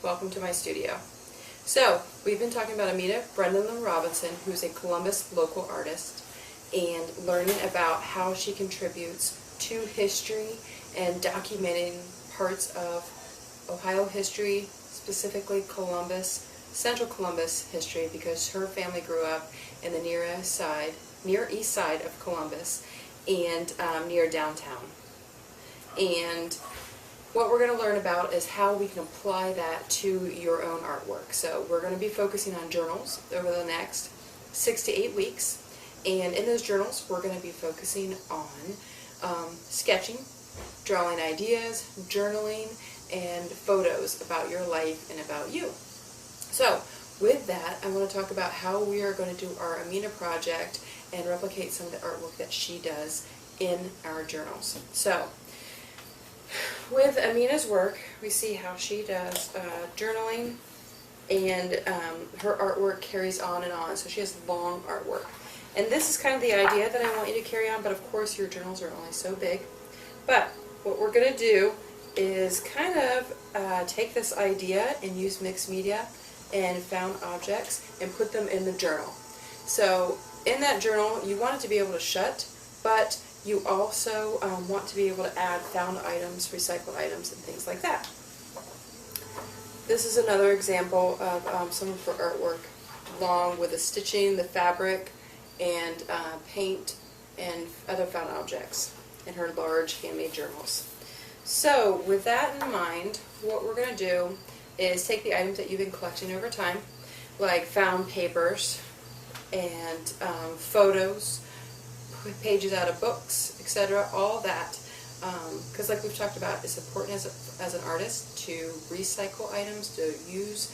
Welcome to my studio. So, we've been talking about Amita Brendan Robinson, who's a Columbus local artist, and learning about how she contributes to history and documenting parts of Ohio history, specifically Columbus, Central Columbus history, because her family grew up in the Near East Side of Columbus and near downtown. And what we're going to learn about is how we can apply that to your own artwork. So we're going to be focusing on journals over the next 6 to 8 weeks. And in those journals, we're going to be focusing on sketching, drawing ideas, journaling, and photos about your life and about you. So with that, I want to talk about how we are going to do our Amina project and replicate some of the artwork that she does in our journals. So with Amina's work, we see how she does journaling, and her artwork carries on and on. So she has long artwork. And this is kind of the idea that I want you to carry on, but of course your journals are only so big. But what we're going to do is kind of take this idea and use mixed media and found objects and put them in the journal. So in that journal, you want it to be able to shut, but you also want to be able to add found items, recycled items, and things like that. This is another example of some of her artwork, along with the stitching, the fabric, and paint, and other found objects in her large handmade journals. So with that in mind, what we're going to do is take the items that you've been collecting over time, like found papers and photos, pages out of books, etc., all that, because like we've talked about, it's important as an artist to recycle items, to use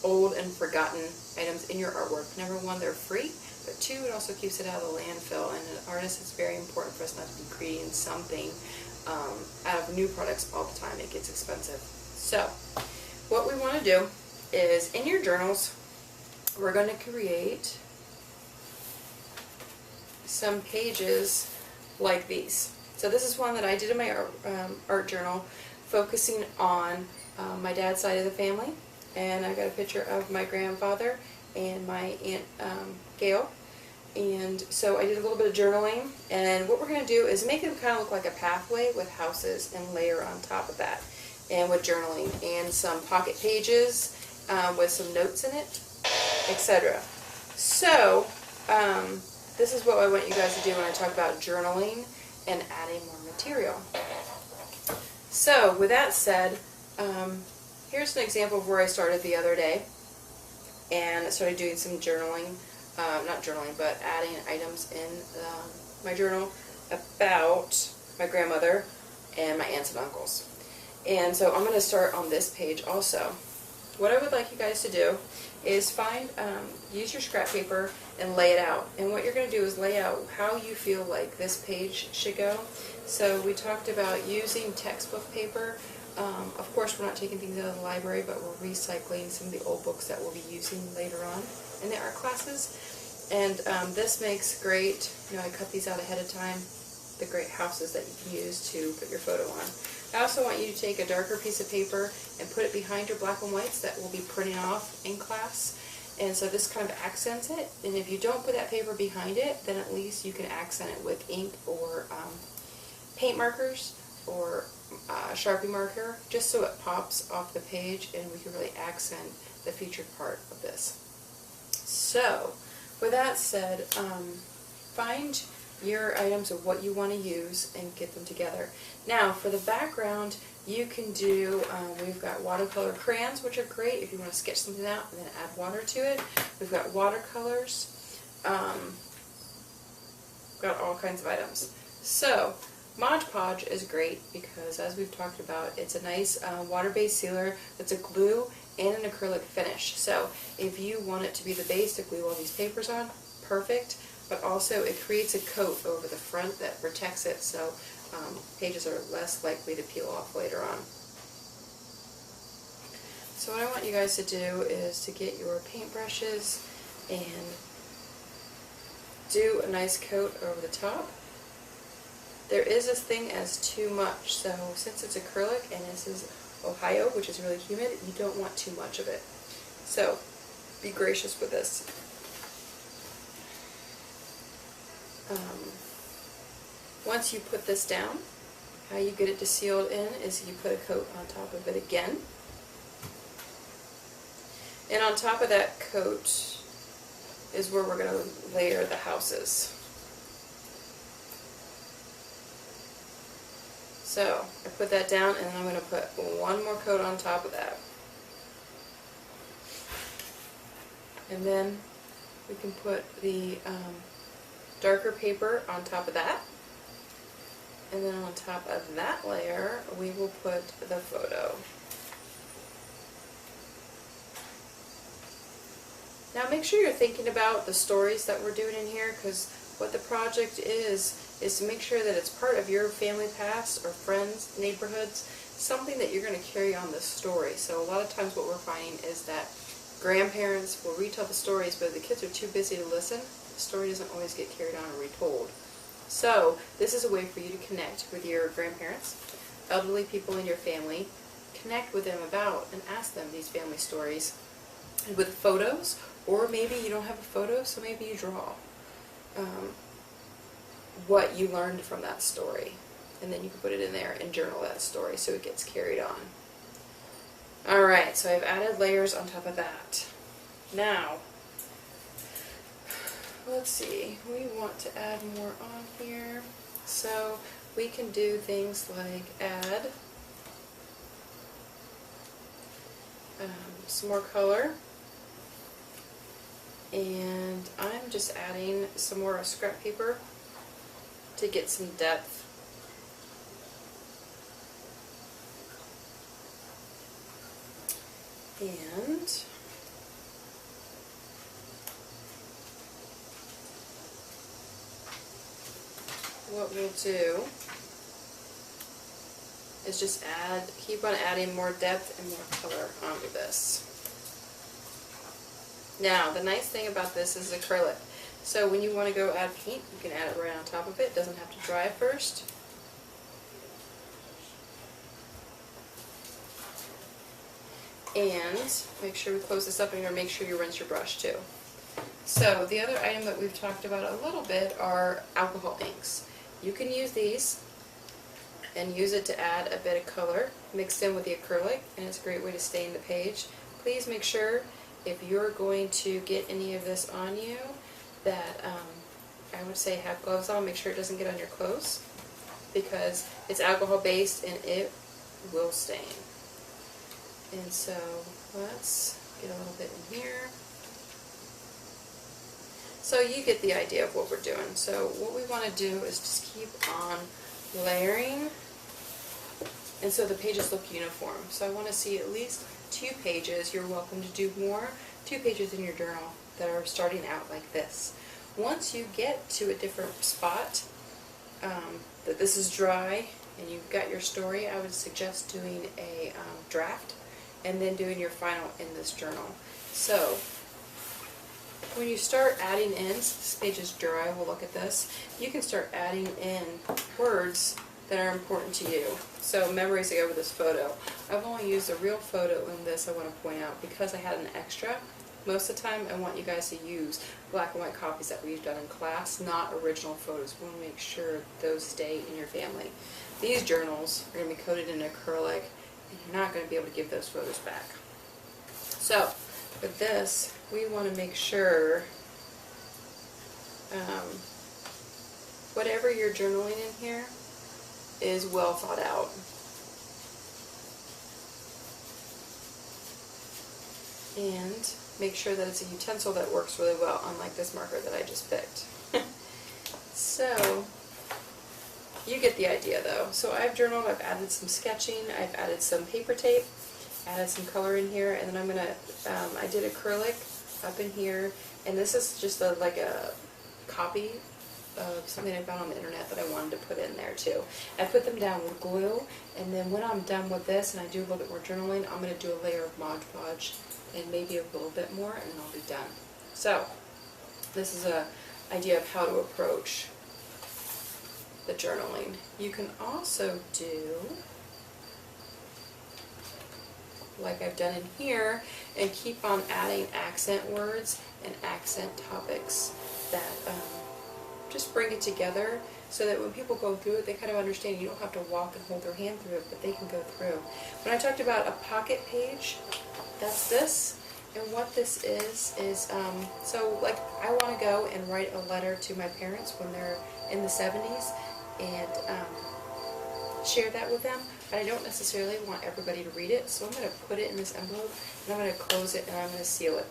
old and forgotten items in your artwork. Number one, they're free, but two, it also keeps it out of the landfill, and an artist, it's very important for us not to be creating something out of new products all the time. It gets expensive. So what we want to do is, in your journals, we're going to create some pages like these. So this is one that I did in my art journal, focusing on my dad's side of the family, and I've got a picture of my grandfather and my Aunt Gail. And so I did a little bit of journaling, and what we're going to do is make it kind of look like a pathway with houses and layer on top of that, and with journaling, and some pocket pages with some notes in it, etc. So this is what I want you guys to do when I talk about journaling and adding more material. So with that said, here's an example of where I started the other day, and I started doing some journaling, not journaling, but adding items in my journal about my grandmother and my aunts and uncles. And so I'm going to start on this page also. What I would like you guys to do is use your scrap paper and lay it out. And what you're going to do is lay out how you feel like this page should go. So we talked about using textbook paper. Of course, we're not taking things out of the library, but we're recycling some of the old books that we'll be using later on in the art classes. And this makes great, I cut these out ahead of time, the great houses that you can use to put your photo on. I also want you to take a darker piece of paper and put it behind your black and whites that we'll be printing off in class. And so this kind of accents it. And if you don't put that paper behind it, then at least you can accent it with ink or paint markers or Sharpie marker, just so it pops off the page and we can really accent the featured part of this. So with that said, find your items of what you want to use and get them together. Now for the background, you can do, we've got watercolor crayons, which are great if you want to sketch something out and then add water to it. We've got watercolors, got all kinds of items. So Mod Podge is great because, as we've talked about, it's a nice water-based sealer that's a glue and an acrylic finish. So if you want it to be the base to glue all these papers on, perfect. But also it creates a coat over the front that protects it, so pages are less likely to peel off later on. So what I want you guys to do is to get your paintbrushes and do a nice coat over the top. There is this thing as too much, so since it's acrylic and this is Ohio, which is really humid, you don't want too much of it. So be gracious with this. Once you put this down, how you get it sealed in is you put a coat on top of it again. And on top of that coat is where we're going to layer the houses. So I put that down, and then I'm going to put one more coat on top of that. And then we can put the darker paper on top of that. And then on top of that layer, we will put the photo. Now make sure you're thinking about the stories that we're doing in here, because what the project is to make sure that it's part of your family past or friends, neighborhoods, something that you're going to carry on this story. So a lot of times what we're finding is that grandparents will retell the stories, but if the kids are too busy to listen, the story doesn't always get carried on and retold. So this is a way for you to connect with your grandparents, elderly people in your family, connect with them about and ask them these family stories with photos, or maybe you don't have a photo, so maybe you draw what you learned from that story, and then you can put it in there and journal that story so it gets carried on. Alright, so I've added layers on top of that. Now, let's see, we want to add more on here, so we can do things like add some more color, and I'm just adding some more scrap paper to get some depth. And what we'll do is just keep on adding more depth and more color onto this. Now, the nice thing about this is acrylic. So when you want to go add paint, you can add it right on top of it. It doesn't have to dry first. And make sure we close this up, and make sure you rinse your brush too. So the other item that we've talked about a little bit are alcohol inks. You can use these and use it to add a bit of color mixed in with the acrylic, and it's a great way to stain the page. Please make sure if you're going to get any of this on you that I would say have gloves on. Make sure it doesn't get on your clothes, because it's alcohol based and it will stain. And so let's get a little bit in here. So you get the idea of what we're doing. So what we want to do is just keep on layering, and so the pages look uniform. So I want to see at least 2 pages. You're welcome to do more, 2 pages in your journal that are starting out like this. Once you get to a different spot, that this is dry and you've got your story, I would suggest doing a draft and then doing your final in this journal. So when you start adding in, this page is dry, we'll look at this, you can start adding in words that are important to you. So memories that go with this photo. I've only used a real photo in this, I want to point out, because I had an extra. Most of the time I want you guys to use black and white copies that we've done in class, not original photos. We want to make sure those stay in your family. These journals are going to be coated in acrylic, and you're not going to be able to give those photos back. So with this, we want to make sure whatever you're journaling in here is well thought out. And make sure that it's a utensil that works really well, unlike this marker that I just picked. So you get the idea though. So I've journaled, I've added some sketching, I've added some paper tape, added some color in here, and then I'm going to, I did acrylic up in here, and this is just like a copy of something I found on the internet that I wanted to put in there too. I put them down with glue, and then when I'm done with this and I do a little bit more journaling, I'm going to do a layer of Mod Podge and maybe a little bit more, and then I'll be done. So this is an idea of how to approach the journaling. You can also do like I've done in here, and keep on adding accent words and accent topics that just bring it together so that when people go through it, they kind of understand. You don't have to walk and hold their hand through it, but they can go through. When I talked about a pocket page, that's this. And what this is so like I want to go and write a letter to my parents when they're in the 70s and share that with them, but I don't necessarily want everybody to read it, so I'm going to put it in this envelope and I'm going to close it and I'm going to seal it.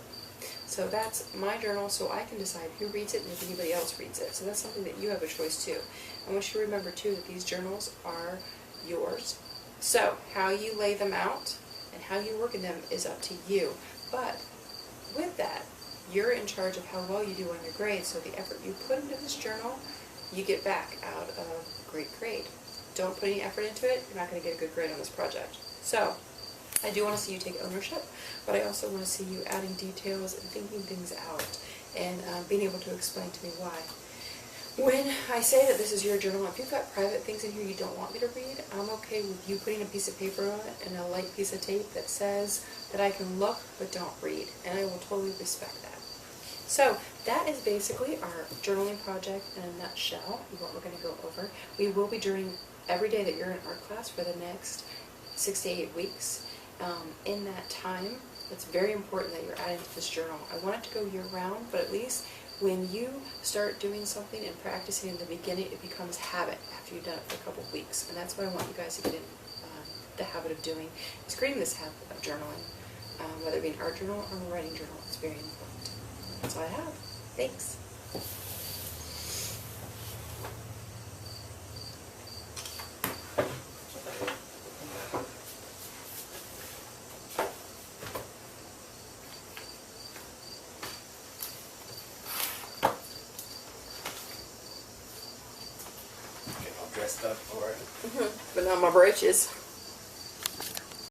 So that's my journal, so I can decide who reads it and if anybody else reads it. So that's something that you have a choice too. I want you to remember too that these journals are yours. So how you lay them out and how you work in them is up to you. But with that, you're in charge of how well you do on your grade, so the effort you put into this journal, you get back out of a great grade. Don't put any effort into it, you're not going to get a good grade on this project. So, I do want to see you take ownership, but I also want to see you adding details and thinking things out and being able to explain to me why. When I say that this is your journal, if you've got private things in here you don't want me to read, I'm okay with you putting a piece of paper on it and a light piece of tape that says that I can look but don't read, and I will totally respect that. So that is basically our journaling project in a nutshell, what we're going to go over. We will be journaling every day that you're in art class for the next 6 to 8 weeks. In that time, it's very important that you're adding to this journal. I want it to go year-round, but at least when you start doing something and practicing in the beginning, it becomes habit after you've done it for a couple of weeks. And that's what I want you guys to get in the habit of doing, is creating this habit of journaling. Whether it be an art journal or a writing journal, it's very important. That's all I have. Thanks. Get all dressed up for it. But not my britches.